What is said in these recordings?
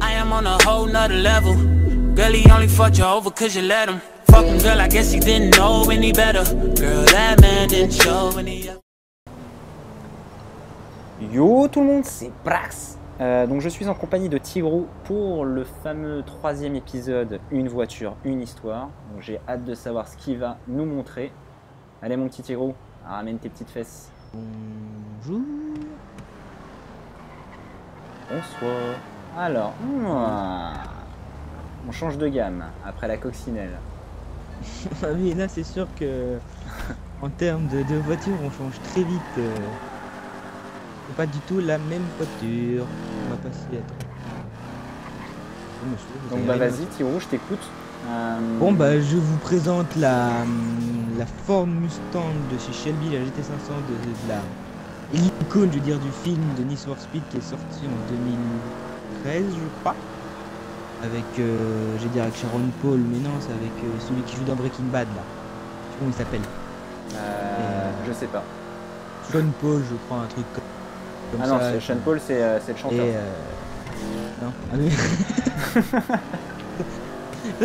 I am on a whole nother level. Girl, he only fucked you over cause you let him. Fucking girl, I guess he didn't know any better. Girl, that man didn't show any. Yo tout le monde, c'est Brax. Donc je suis en compagnie de Tigrou pour le fameux 3e épisode Une voiture, une histoire. Donc j'ai hâte de savoir ce qu'il va nous montrer. Allez mon petit Tigrou, ramène tes petites fesses. Bonjour. Bonsoir. Alors, on change de gamme après la coccinelle. Ah oui, là c'est sûr que en termes de voiture, on change très vite. C'est pas du tout la même voiture. On va passer à... Donc bah vas-y Tigrou, je t'écoute. Bon bah je vous présente la Ford Mustang de chez Shelby, la GT500 de la l'icône, je veux dire, du film de Need for Speed qui est sorti en 2013 je crois. Avec, j'ai dit avec Sharon Paul, mais non c'est avec celui qui joue dans Breaking Bad là. Je sais comment il s'appelle. Je sais pas. Sean Paul je crois, un truc comme ah ça. Non, Sean Paul c'est le chanteur. Et, non. Ah, mais...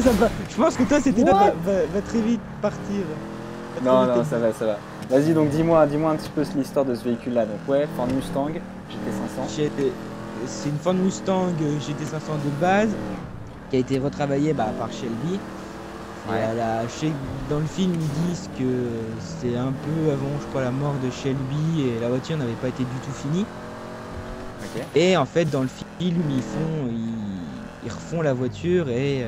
ça va. Je pense que toi c'était va très vite partir. Non, ça va. Vas-y, donc dis-moi un petit peu l'histoire de ce véhicule-là. Donc ouais, Ford Mustang, GT500. C'est une Ford Mustang GT500 de base qui a été retravaillée par Shelby. Ouais. Dans le film, ils disent que c'est un peu avant, je crois, la mort de Shelby et la voiture n'avait pas été du tout finie. Okay. Et en fait, dans le film, ils refont la voiture et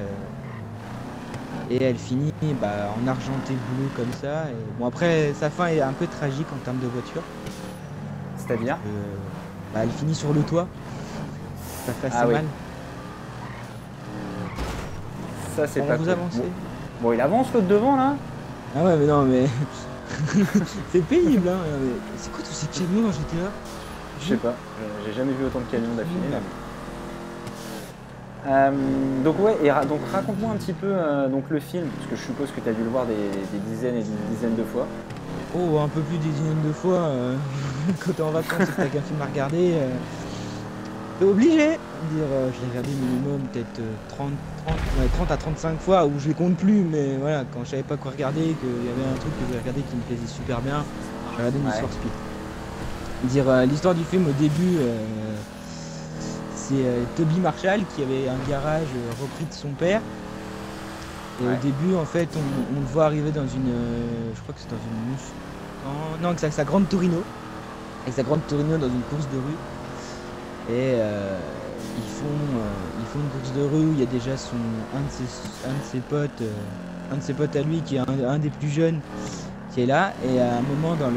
elle finit en argenté bleu comme ça. Et bon, après, sa fin est un peu tragique en termes de voiture. C'est-à-dire elle finit sur le toit. Ça fait assez mal. Ça, c'est pas vous cool. avancez. Bon, il avance l'autre devant là. Ah ouais, mais non, mais c'est pénible, hein. C'est quoi tous ces camions dans GTA? Je sais pas, j'ai jamais vu autant de camions d'affilée là. Donc ouais, donc raconte-moi un petit peu donc le film, parce que je suppose que tu as dû le voir des dizaines et des dizaines de fois. Oh, un peu plus des dizaines de fois. Quand t'es en vacances et que t'as qu'un film à regarder, t'es obligé. Je l'ai regardé minimum peut-être 30 à 35 fois, où je les compte plus, mais voilà, quand je savais pas quoi regarder, qu'il y avait un truc que j'ai regardé qui me plaisait super bien, j'ai regardé Need for Speed. L'histoire du film au début, c'est Toby Marshall qui avait un garage repris de son père. Et au début, en fait, on le voit arriver dans une... je crois que c'est dans une Mustang... Non, avec sa grande Torino. Avec sa grande Torino dans une course de rue. Et ils font une course de rue où il y a déjà un de ses potes à lui qui est un des plus jeunes qui est là. Et à un moment dans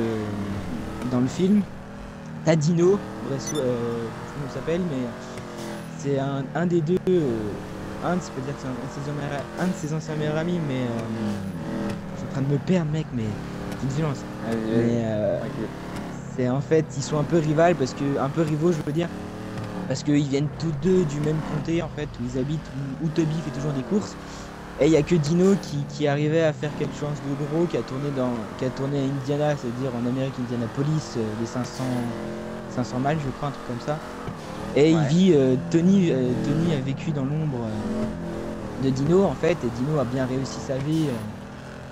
le film, t'as Dino, je sais pas comment il s'appelle, mais c'est un des deux... un de ses anciens meilleurs amis, mais je suis en train de me perdre, mec, mais c'est une violence. C'est en fait, ils sont un peu rivaux, je veux dire, parce qu'ils viennent tous deux du même comté, en fait, où ils habitent, où Toby fait toujours des courses, et il n'y a que Dino qui arrivait à faire quelque chose de gros, qui a tourné à Indiana, c'est-à-dire en Amérique, Indianapolis, les 500 miles, je crois, un truc comme ça. Et il vit, Tony a vécu dans l'ombre de Dino en fait, et Dino a bien réussi sa vie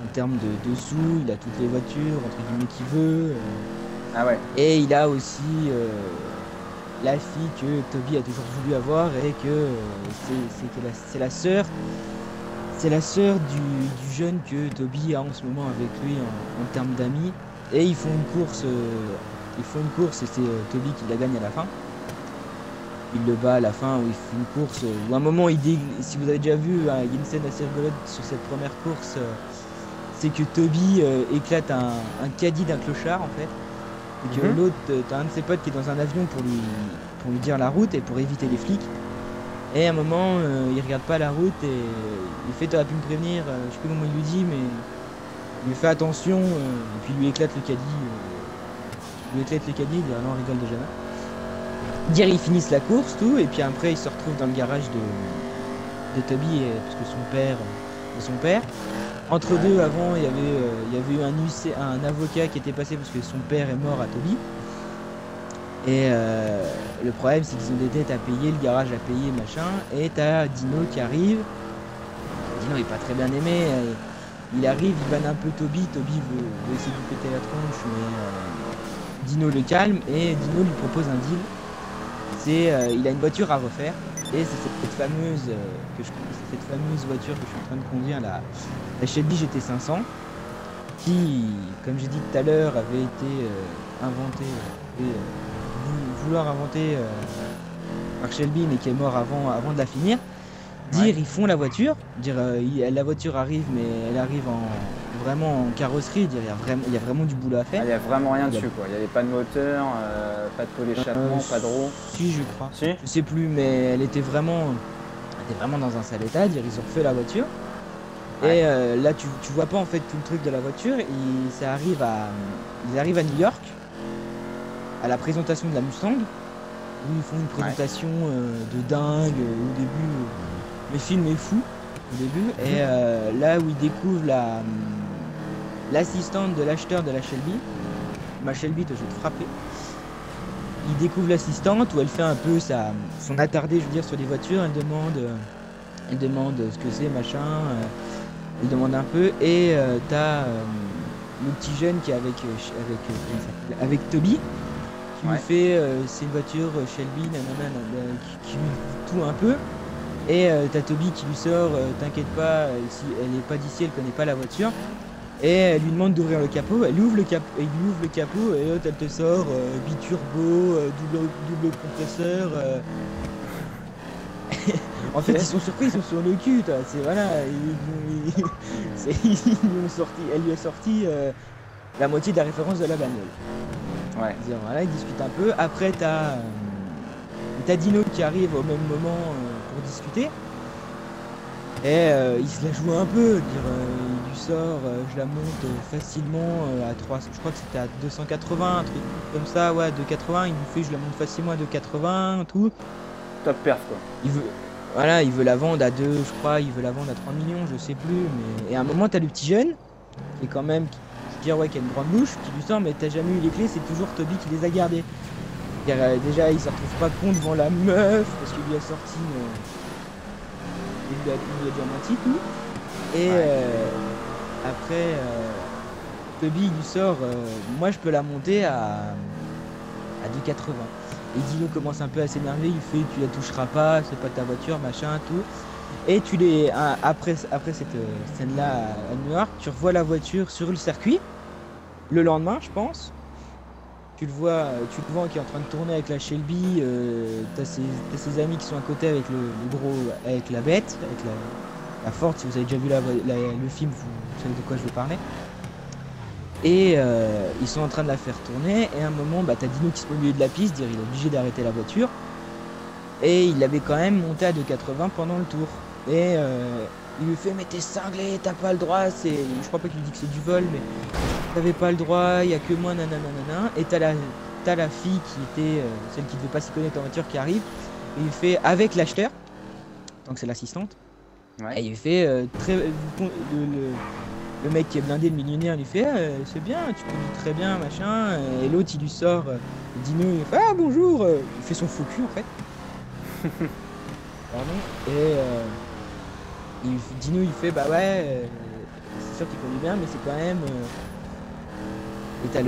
en termes de sous, il a toutes les voitures, entre guillemets, qu'il veut. Et il a aussi la fille que Toby a toujours voulu avoir et que c'est la sœur du jeune que Toby a en ce moment avec lui en termes d'amis. Et ils font une course et c'est Toby qui la gagne à la fin. Il le bat à la fin, où il fait une course où à un moment si vous avez déjà vu, il y a une scène assez rigolote sur cette première course, c'est que Toby éclate un caddie d'un clochard en fait, et que l'autre, t'as un de ses potes qui est dans un avion pour lui dire la route et pour éviter les flics, et à un moment il regarde pas la route et il fait t'aurais pu me prévenir, je sais plus comment il lui dit, mais il lui fait attention, et puis il lui éclate le caddie, il dit ah non, on rigole déjà là. Ils finissent la course, tout, et puis après ils se retrouvent dans le garage de Toby, parce que son père. Entre deux, avant, il y avait eu un avocat qui était passé parce que son père est mort à Toby. Et le problème, c'est qu'ils ont des dettes à payer, le garage à payer, machin. Et t'as Dino qui arrive. Dino est pas très bien aimé. Il arrive, il banne un peu Toby. Toby veut essayer de lui péter la tronche, mais Dino le calme. Et Dino lui propose un deal. Il a une voiture à refaire. Et c'est cette fameuse voiture que je suis en train de conduire, la Shelby GT500, qui, comme j'ai dit tout à l'heure, avait été inventée vouloir inventer par Shelby, mais qui est mort avant de la finir. Ils font la voiture, la voiture arrive, mais elle arrive vraiment en carrosserie, il y a vraiment du boulot à faire. Il n'y a vraiment rien dessus, quoi. Il n'y avait pas de moteur, pas de pôle échappement, pas de roue. Si, je crois. Si, je sais plus, mais elle était vraiment dans un sale état. Ils ont refait la voiture. Ouais. Et là, tu vois pas en fait tout le truc de la voiture. Ils arrivent à New York, à la présentation de la Mustang, où ils font une présentation de dingue. Au début, le film est fou au début. Et là où ils découvrent l'assistante de l'acheteur de la Shelby, ma Shelby, je vais te frapper. Ils découvrent l'assistante où elle fait un peu son attardé, je veux dire, sur les voitures. Elle demande ce que c'est, machin. Elle demande un peu. Et t'as le petit jeune qui est avec Toby, qui lui fait c'est une voiture Shelby, qui lui tout un peu. Et t'as Toby qui lui sort, t'inquiète pas, si elle n'est pas d'ici, elle connaît pas la voiture. Et elle lui demande d'ouvrir le capot, il ouvre le capot et l'autre elle te sort biturbo, double compresseur. En fait ils sont surpris, ils sont sur le cul, c'est voilà, elle lui a sorti la moitié de la référence de la bagnole. Ouais. Voilà, ils discutent un peu. Après t'as Dino qui arrive au même moment pour discuter. Et il se la joue un peu, il lui sort, je la monte facilement à 3, je crois que c'était à 280, un truc comme ça, ouais, 280, il lui fait, je la monte facilement à 280, tout. Top perf quoi. Il veut la vendre à 2, je crois, il veut la vendre à 3 millions, je sais plus, mais... Et à un moment, t'as le petit jeune, qui est quand même, qui a une grande bouche, qui lui sort, mais t'as jamais eu les clés, c'est toujours Toby qui les a gardées. Déjà, il se retrouve pas con devant la meuf, parce qu'il lui a sorti... Il lui a dit tout. Et après, Toby il lui sort, moi je peux la monter à 2,80. Et Dino commence un peu à s'énerver, il fait tu la toucheras pas, c'est pas ta voiture, machin, tout. Et après cette scène-là à New York, tu revois la voiture sur le circuit, le lendemain je pense. Tu le vois qui est en train de tourner avec la Shelby, t'as ses amis qui sont à côté avec avec la bête, avec la Ford, si vous avez déjà vu le film, vous savez de quoi je veux parler. Et ils sont en train de la faire tourner, et à un moment, t'as Dino qui se met au milieu de la piste, il est obligé d'arrêter la voiture, et il l'avait quand même monté à 2,80 pendant le tour. Et il lui fait mais t'es cinglé, t'as pas le droit, je crois pas qu'il lui dit que c'est du vol, mais t'avais pas le droit, il y a que moi, nanana. Et t'as la fille qui était celle qui devait pas s'y connaître en voiture qui arrive, et il fait avec l'acheteur, donc c'est l'assistante, et il fait le mec qui est blindé, le millionnaire, lui fait c'est bien, tu conduis très bien, machin, et l'autre il lui sort, Dino il fait ah bonjour, il fait son faux cul en fait. Pardon. Et Dino il fait bah ouais, c'est sûr qu'il conduit bien, mais c'est quand même et t'as je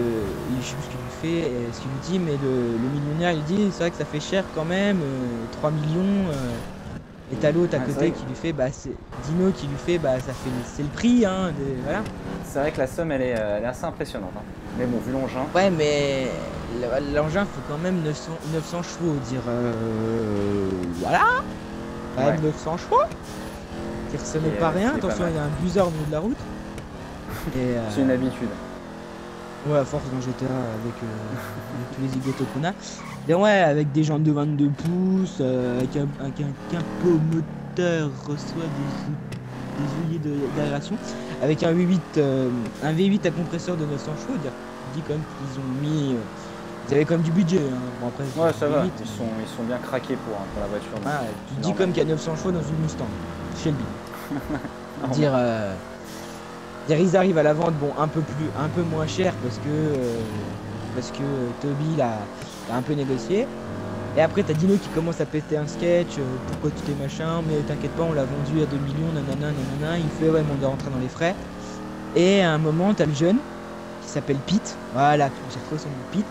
sais plus ce qu'il lui fait, ce qu'il lui dit, mais le millionnaire il dit c'est vrai que ça fait cher quand même, 3 millions. Et t'as l'autre à côté qui lui fait c'est Dino qui lui fait c'est le prix hein, voilà. C'est vrai que la somme elle est assez impressionnante hein. Mais bon, vu l'engin. Ouais, mais l'engin faut quand même 900 chevaux, voilà. 900 chevaux. Ce n'est pas rien, attention, il y a un buzzard au milieu de la route. C'est une habitude. Ouais, à force dans GTA avec tous les zigotos qu'on a. Et ouais, avec des jantes de 22 pouces, avec un capot moteur reçoit des ouillets d'aération, avec un V8 à compresseur de 900 chevaux. Je dis quand même qu'ils ont mis... Ils avaient quand même du budget. Hein. Bon, après, ouais, ça va, ils sont bien craqués pour la voiture. Tu dis comme qu'il y a 900 chevaux dans une Mustang, Shelby. Ils arrivent à la vente un peu moins cher parce que Toby t'as un peu négocié. Et après t'as Dino qui commence à péter un sketch, pourquoi tu t'es machin, mais t'inquiète pas, on l'a vendu à 2 millions, nanana, nanana. Il fait ouais, mais on doit rentrer dans les frais. Et à un moment, t'as le jeune qui s'appelle Pete, voilà, j'ai retrouvé son nom, Pete.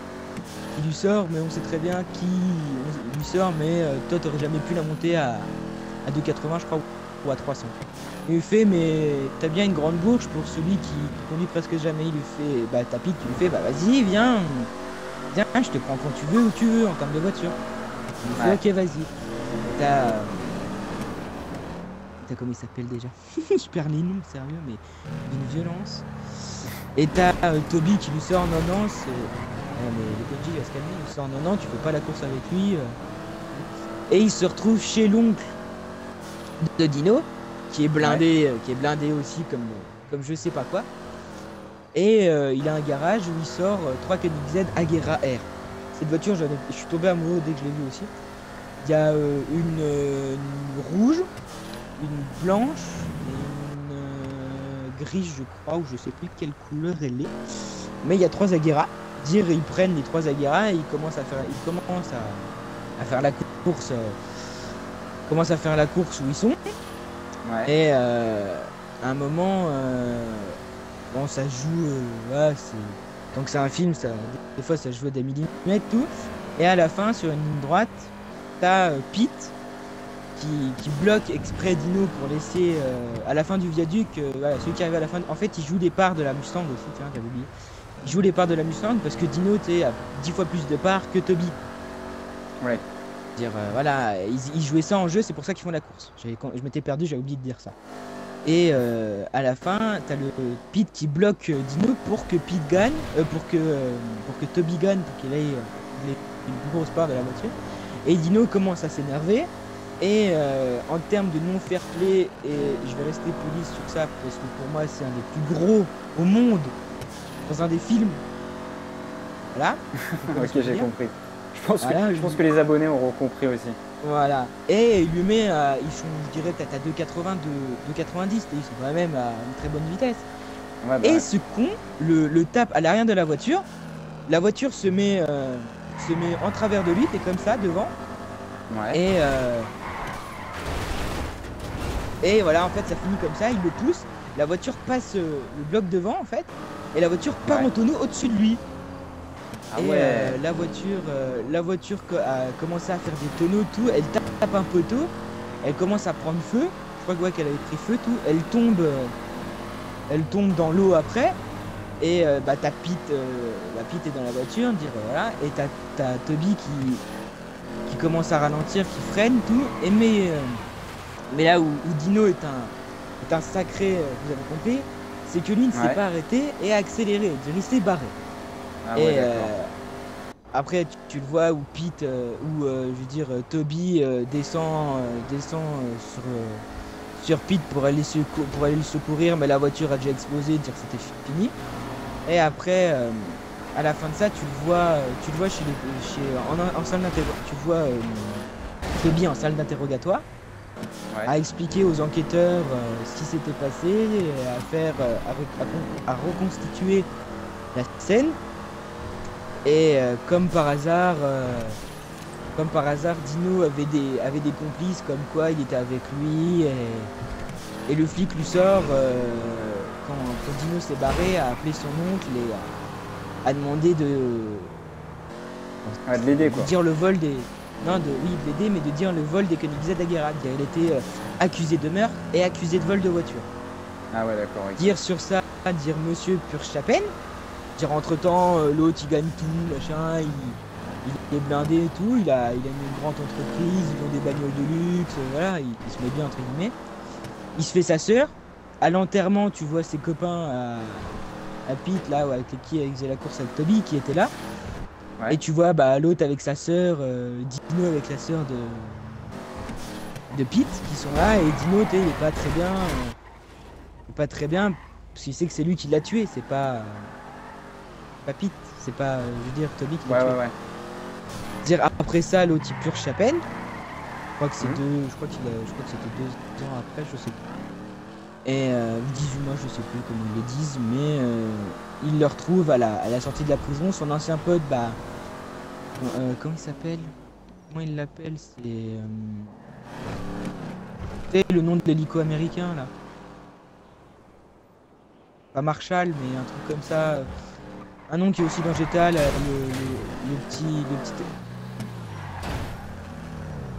Il lui sort, mais on sait très bien qui lui sort, mais toi t'aurais jamais pu la monter à 2,80 je crois, ou à 300. Il lui fait, mais t'as bien une grande bourse pour celui qui conduit presque jamais. Il lui fait, bah t'as Pete qui lui fait, bah vas-y, viens, je te prends quand tu veux, où tu veux, en termes de voiture. Il lui fait, ok, vas-y. T'as comment il s'appelle déjà? Je perds les noms, sérieux, mais d'une violence. Et t'as Toby qui lui sort, non, mais le PJ il va se calmer, il lui sort, non, tu fais pas la course avec lui. Et il se retrouve chez l'oncle de Dino, qui est blindé aussi comme je sais pas quoi. Et il a un garage où il sort 3 Koenigsegg Agera R. Cette voiture, je suis tombé amoureux dès que je l'ai vue aussi. Il y a une rouge, une blanche, une grise je crois, ou je sais plus quelle couleur elle est. Mais il y a 3 Agera. Ils prennent les 3 Agera et ils commencent à faire la course. Commencent à faire la course où ils sont. Ouais. Et à un moment, bon, ça joue. Tant que c'est un film, des fois ça joue à des millimètres tout. Et à la fin, sur une ligne droite, t'as Pete qui bloque exprès Dino pour laisser à la fin du viaduc. Voilà, celui qui arrive à la fin. En fait, il joue les parts de la Mustang aussi. Tiens, j'avais oublié. Il joue les parts de la Mustang parce que Dino a 10 fois plus de parts que Toby. Ouais. Dire voilà, ils jouaient ça en jeu, c'est pour ça qu'ils font la course. Je m'étais perdu, j'avais oublié de dire ça. Et à la fin, t'as le Pete qui bloque Dino pour que Pete gagne, pour que Toby gagne, pour qu'il ait une plus grosse part de la voiture. Et Dino commence à s'énerver. Et en termes de non fair play, et je vais rester poli sur ça parce que pour moi c'est un des plus gros au monde dans un des films. Voilà. Ok, j'ai compris. Je pense que les abonnés auront compris aussi. Voilà. Et il lui met, ils sont, je dirais, peut-être à 2,80, 2,90. Ils sont quand même à une très bonne vitesse. Ouais, bah et ce con le tape à l'arrière de la voiture. La voiture se met en travers de lui, et comme ça, devant. Ouais. Et voilà, en fait, ça finit comme ça. Il le pousse. La voiture passe le bloc devant, en fait. Et la voiture part en tonneau au-dessus de lui. Ah et ouais. La voiture a commencé à faire des tonneaux, tout. Elle tape un poteau, elle commence à prendre feu. Je crois qu'elle avait pris feu, tout. Elle tombe dans l'eau après. Et t'as Pete, Pete est dans la voiture, dire voilà. Et t'as Toby qui commence à ralentir, qui freine, tout. Et mais là où Dino est un sacré, vous avez compris, c'est que lui ne s'est pas arrêté et a accéléré, il s'est barré. Ah et après tu le vois où Pete, je veux dire Toby descend sur Pete pour aller le secourir, mais la voiture a déjà explosé, dire c'était fini. Et après à la fin de ça, tu le vois en salle d'interrogatoire, tu vois Toby en salle d'interrogatoire. À expliquer aux enquêteurs ce qui s'était passé, à reconstituer la scène. Et comme par hasard, Dino avait des complices, comme quoi il était avec lui. Et le flic lui sort, quand Dino s'est barré, a appelé son oncle et a demandé de l'aider, quoi. De dire le vol des... Non, de l'aider, mais de dire le vol des Koenigsegg Agera. Il était accusé de meurtre et accusé de vol de voiture. Ah ouais, d'accord. Oui. Dire sur ça, dire Monsieur Purchapen. Dire entre temps, l'autre il gagne tout, machin, il est blindé et tout. Il a une grande entreprise, ils ont des bagnoles de luxe, voilà, il se met bien entre guillemets. Il se fait sa sœur. À l'enterrement, tu vois ses copains à Pete, là, avec qui il faisait la course avec Toby, qui était là. Ouais. Et tu vois l'autre avec sa sœur, Dino avec la sœur de Pete qui sont là, et Dino il est pas très bien parce qu'il sait que c'est lui qui l'a tué, c'est pas Pete, c'est pas je veux dire Toby qui l'a tué. Ouais. Dire après ça l'autre il purge Chapelle. Je crois que c'est je crois que c'était 2 ans après, je sais plus. Et 18 mois, je sais plus comment ils le disent, mais il le retrouve à la sortie de la prison. Son ancien pote Comment il s'appelle? Comment il l'appelle? C'est le nom de l'hélico américain là. Pas Marshall, mais un truc comme ça. Un nom qui est aussi dans GTA, le petit.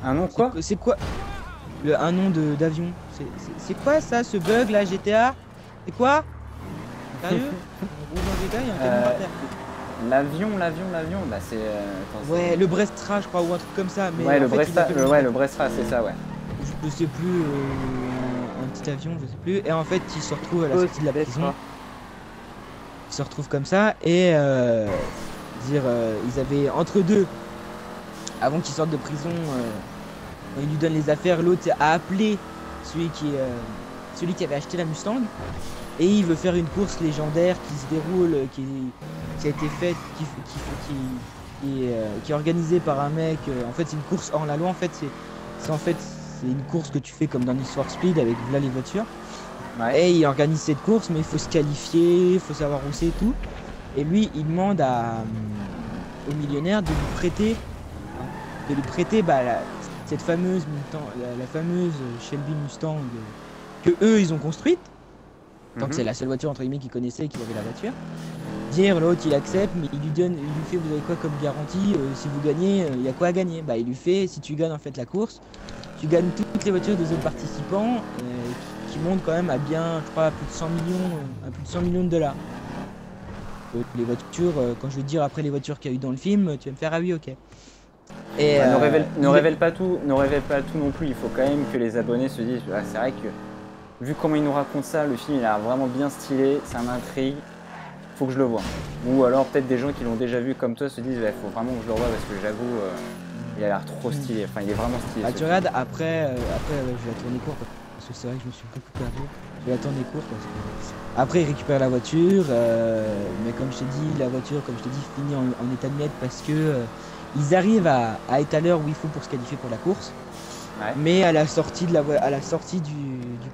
Un nom quoi? C'est quoi? Un nom d'avion. C'est quoi ça, ce bug là, GTA? C'est quoi? Sérieux? En gros, dans GTA, il y a un camion par terre. L'avion, bah c'est... ouais, le Brestra, je crois, ou un truc comme ça. Mais ouais, le Brestra, le Brestra, c'est ça, ouais. Je sais plus, un petit avion, je sais plus. Et en fait, il se retrouve à la sortie de la prison. Il se retrouve comme ça, et ils avaient entre deux, avant qu'ils sortent de prison, il lui donne les affaires, l'autre a appelé celui qui avait acheté la Mustang, et il veut faire une course légendaire qui se déroule, qui a été faite, qui est organisée par un mec. En fait, c'est une course hors la loi. En fait, c'est une course que tu fais comme dans Need for Speed avec là les voitures. Ouais. Et il organise cette course, mais il faut se qualifier, il faut savoir où c'est et tout. Et lui, il demande au millionnaire de lui prêter cette fameuse la fameuse Shelby Mustang que eux ils ont construite. Donc c'est la seule voiture entre guillemets qu'il connaissait, qu'il avait la voiture. Dire l'autre il accepte, mais il lui fait vous avez quoi comme garantie, si vous gagnez, il y a quoi à gagner? Bah il lui fait, si tu gagnes en fait la course, tu gagnes toutes les voitures des autres participants. Qui monte quand même à bien, je crois, à plus de 100 millions de dollars. Les voitures, quand je vais te dire après les voitures qu'il y a eu dans le film, tu vas me faire ah oui, ok. Et ne révèle pas tout non plus. Il faut quand même que les abonnés se disent, ah, c'est vrai que vu comment il nous raconte ça, le film il a l'air vraiment bien stylé, ça m'intrigue, faut que je le vois. Ou alors peut-être des gens qui l'ont déjà vu comme toi se disent, faut vraiment que je le revoie parce que j'avoue, il a l'air trop stylé. Enfin, il est vraiment stylé. Ah, tu regardes après, je vais la tourner court. Parce que c'est vrai que je me suis beaucoup perdu. Je vais attendre les cours parce que... Après il récupère la voiture, mais comme je t'ai dit, la voiture, comme je t'ai dit, finit en état de miettes parce que ils arrivent à être à l'heure où il faut pour se qualifier pour la course. Ouais. Mais à la sortie du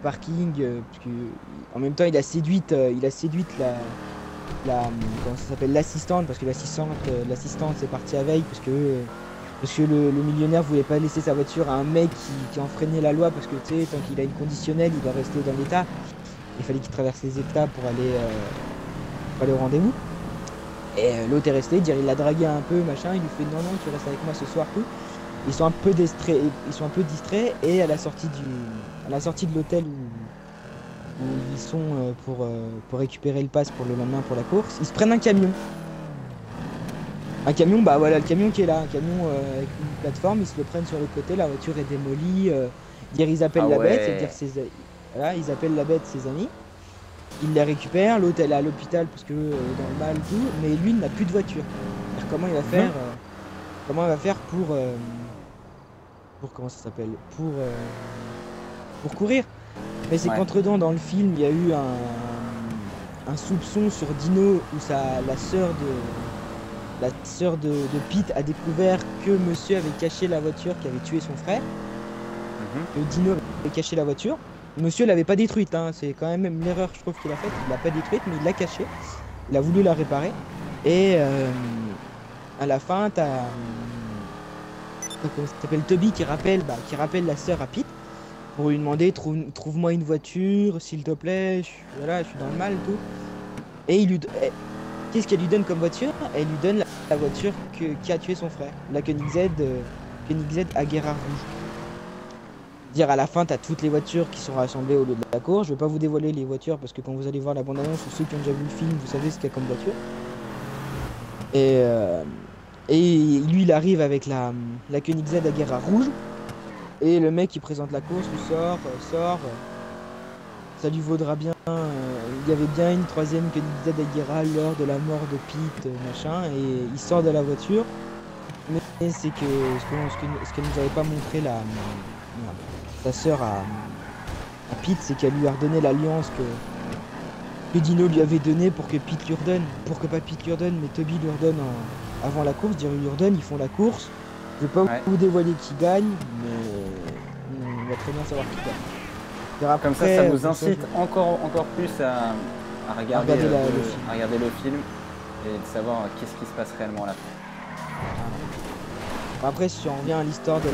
parking, parce que, en même temps il a séduit comment ça s'appelle, l'assistante, parce que l'assistante c'est parti à veille parce que le millionnaire voulait pas laisser sa voiture à un mec qui enfreignait la loi, parce que tu sais, tant qu'il a une conditionnelle, il doit rester dans l'état. Il fallait qu'il traverse les états pour aller au rendez-vous. Et l'autre est resté, il l'a dragué un peu, machin, il lui fait non, tu restes avec moi ce soir, tout. Ils sont un peu distraits, et à la sortie de l'hôtel où ils sont pour récupérer le pass pour le lendemain pour la course, ils se prennent un camion. Un camion, bah voilà, le camion qui est là, un camion avec une plateforme, ils se le prennent sur le côté, la voiture est démolie, ils appellent la bête, voilà, ils appellent la bête ses amis, ils la récupèrent, l'autre elle est à l'hôpital parce que dans le mal tout, mais lui il n'a plus de voiture. Alors, comment il va faire pour comment ça s'appelle, pour courir. Mais c'est qu'entre-temps dans le film il y a eu un soupçon sur Dino où la sœur de Pete a découvert que monsieur avait caché la voiture qui avait tué son frère. Que Dino avait caché la voiture. Monsieur l'avait pas détruite, hein. C'est quand même l'erreur je trouve qu'il a faite. Il l'a pas détruite, mais il l'a cachée. Il a voulu la réparer. Et à la fin, t'as comment ça s'appelle, Toby qui rappelle la sœur à Pete pour lui demander trouve-moi une voiture, s'il te plaît. Je suis dans le mal et tout. Et qu'est-ce qu'elle lui donne comme voiture? Elle lui donne la voiture qui a tué son frère, la Koenigsegg Agera rouge. Dire à la fin, t'as toutes les voitures qui sont rassemblées au lieu de la course. Je vais pas vous dévoiler les voitures parce que quand vous allez voir la bande-annonce, ou ceux qui ont déjà vu le film, vous savez ce qu'il y a comme voiture. Et lui, il arrive avec la Koenigsegg Agera rouge. Et le mec qui présente la course lui sort. Ça lui vaudra bien. Il y avait bien une troisième Koenigsegg Agera lors de la mort de Pete, machin. Et il sort de la voiture. Mais c'est que ce qu'elle nous avait pas montré sa sœur à Pete, c'est qu'elle lui a redonné l'alliance que Dino lui avait donné pour que Pete lui redonne. Pour que pas Pete lui redonne, mais Toby lui redonne avant la course. Dire lui redonne, ils font la course. Je vais pas vous dévoiler qui gagne, mais on va très bien savoir qui gagne. Après, comme ça nous incite encore plus à regarder le film et de savoir qu'est-ce qui se passe réellement à la fin. Après, si on revient à l'histoire de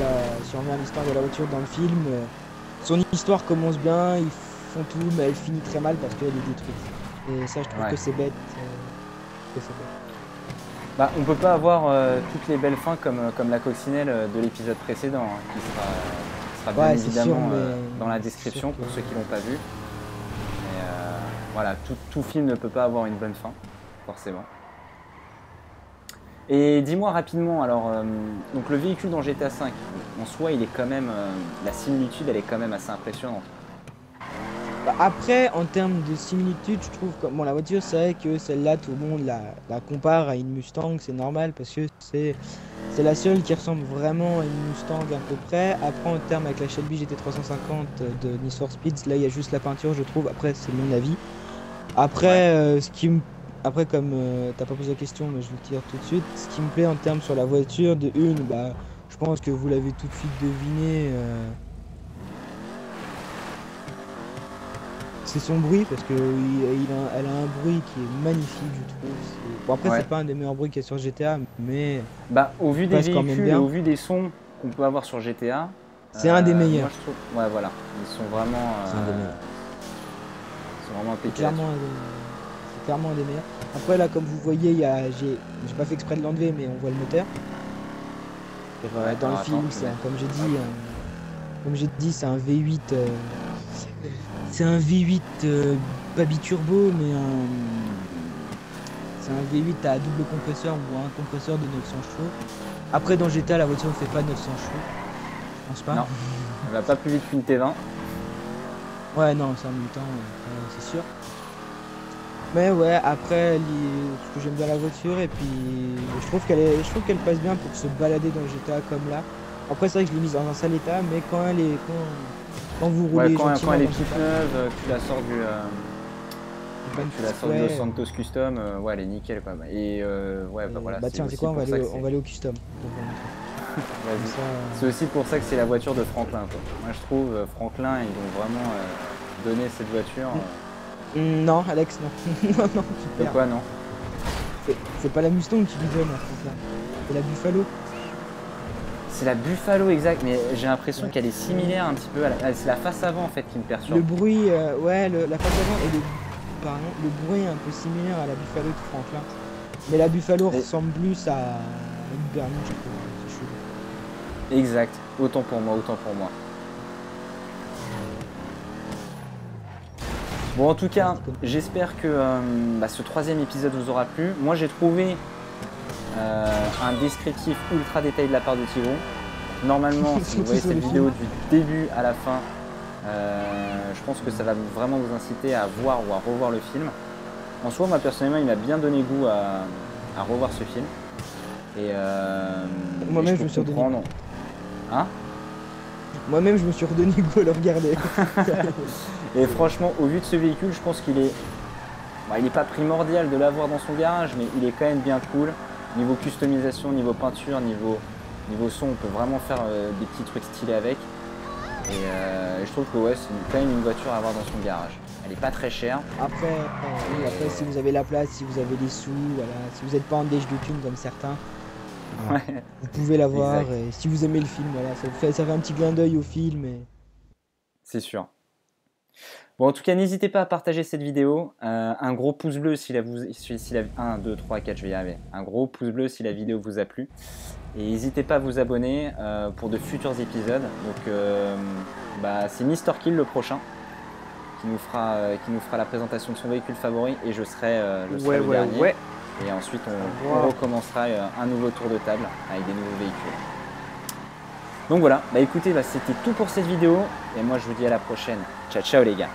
la voiture dans le film, son histoire commence bien, ils font tout, mais elle finit très mal parce qu'elle est détruite. Et ça, je trouve que c'est bête. Bah, on peut pas avoir toutes les belles fins comme la coccinelle de l'épisode précédent, hein, qui sera bien évidemment dans la description pour ceux qui l'ont pas vu. Et, voilà, tout film ne peut pas avoir une bonne fin, forcément. Et dis-moi rapidement, alors, donc le véhicule dans GTA V, en soi, il est quand même, la similitude, elle est quand même assez impressionnante. Bah après, en termes de similitude, je trouve que bon, la voiture, c'est vrai que celle-là, tout le monde la compare à une Mustang, c'est normal parce que c'est la seule qui ressemble vraiment à une Mustang à peu près. Après, en termes avec la Shelby GT350 de Need for Speed, là, il y a juste la peinture, je trouve. Après, c'est mon avis. Après, Après, comme t'as pas posé la question, mais je vais te dire tout de suite, ce qui me plaît en termes sur la voiture, de une, bah, je pense que vous l'avez tout de suite deviné, c'est son bruit, parce que elle a un bruit qui est magnifique, je trouve. Bon, après, c'est pas un des meilleurs bruits qu'il y a sur GTA, mais bah, au vu des véhicules, au vu des sons qu'on peut avoir sur GTA, c'est un des meilleurs. Moi, je trouve, ouais, voilà, ils sont vraiment, c'est un des meilleurs. Ils sont vraiment impeccables. Clairement un des meilleurs. Après là, comme vous voyez, j'ai pas fait exprès de l'enlever, mais on voit le moteur. Dans le film, comme j'ai dit, c'est un V8. C'est un V8 pas biturbo, mais c'est un V8 à double compresseur ou un compresseur de 900 chevaux. Après, dans GTA, la voiture ne fait pas 900 chevaux. Je pense pas. Non, elle va pas plus vite qu'une T20. Ouais, non, c'est un mutant, c'est sûr. Mais ouais, après, ce que j'aime bien la voiture, et puis je trouve qu'elle passe bien pour se balader dans le GTA comme là. Après, c'est vrai que je l'ai mise dans un sale état, mais quand vous roulez quand elle est toute GTA, neuve, tu la sors du Los Santos Custom, ouais, elle est nickel quoi. Et ouais, bah voilà. Bah tiens, c'est quoi, on va aller au Custom. C'est aussi pour ça que c'est la voiture de Franklin quoi. Moi je trouve Franklin, ils ont vraiment donné cette voiture. Non, Alex, non. Non, de quoi, non? C'est pas la Mustang qui lui donne, là. C'est la Buffalo. C'est la Buffalo, exact, mais j'ai l'impression qu'elle est similaire un petit peu. C'est la face avant, en fait, qui me perturbe. Le bruit, ouais, la face avant et le bruit est un peu similaire à la Buffalo de Franklin. Mais la Buffalo ressemble plus à une berline, je trouve. C'est chaud. Exact. Autant pour moi, autant pour moi. Bon, en tout cas, j'espère que ce troisième épisode vous aura plu. Moi, j'ai trouvé un descriptif ultra détaillé de la part de Tigrou. Normalement, si vous voyez cette vidéo du début à la fin, je pense que ça va vraiment vous inciter à voir ou à revoir le film. En soi, moi, personnellement, il m'a bien donné goût à revoir ce film. Et moi-même, je me suis redonné. Hein? Moi-même, je me suis redonné goût à le regarder. Et franchement, au vu de ce véhicule, je pense qu'il est... Bah, il n'est pas primordial de l'avoir dans son garage, mais il est quand même bien cool. Niveau customisation, niveau peinture, niveau son, on peut vraiment faire des petits trucs stylés avec. Et je trouve que ouais, c'est quand même une voiture à avoir dans son garage. Elle n'est pas très chère. Après, si vous avez la place, si vous avez les sous, voilà, si vous n'êtes pas en déj de thunes comme certains, ouais. Vous pouvez l'avoir. Et si vous aimez le film, voilà, ça fait un petit clin d'œil au film. C'est sûr. Bon, en tout cas, n'hésitez pas à partager cette vidéo. Un gros pouce bleu si la 1, 2, 3, 4, je vais y arriver. Un gros pouce bleu si la vidéo vous a plu. Et n'hésitez pas à vous abonner pour de futurs épisodes. Donc, c'est Mr. Kill le prochain qui nous fera la présentation de son véhicule favori. Et je serai le dernier. Ouais. Et ensuite, on recommencera un nouveau tour de table avec des nouveaux véhicules. Donc voilà, écoutez, c'était tout pour cette vidéo. Et moi, je vous dis à la prochaine. Ciao, ciao les gars.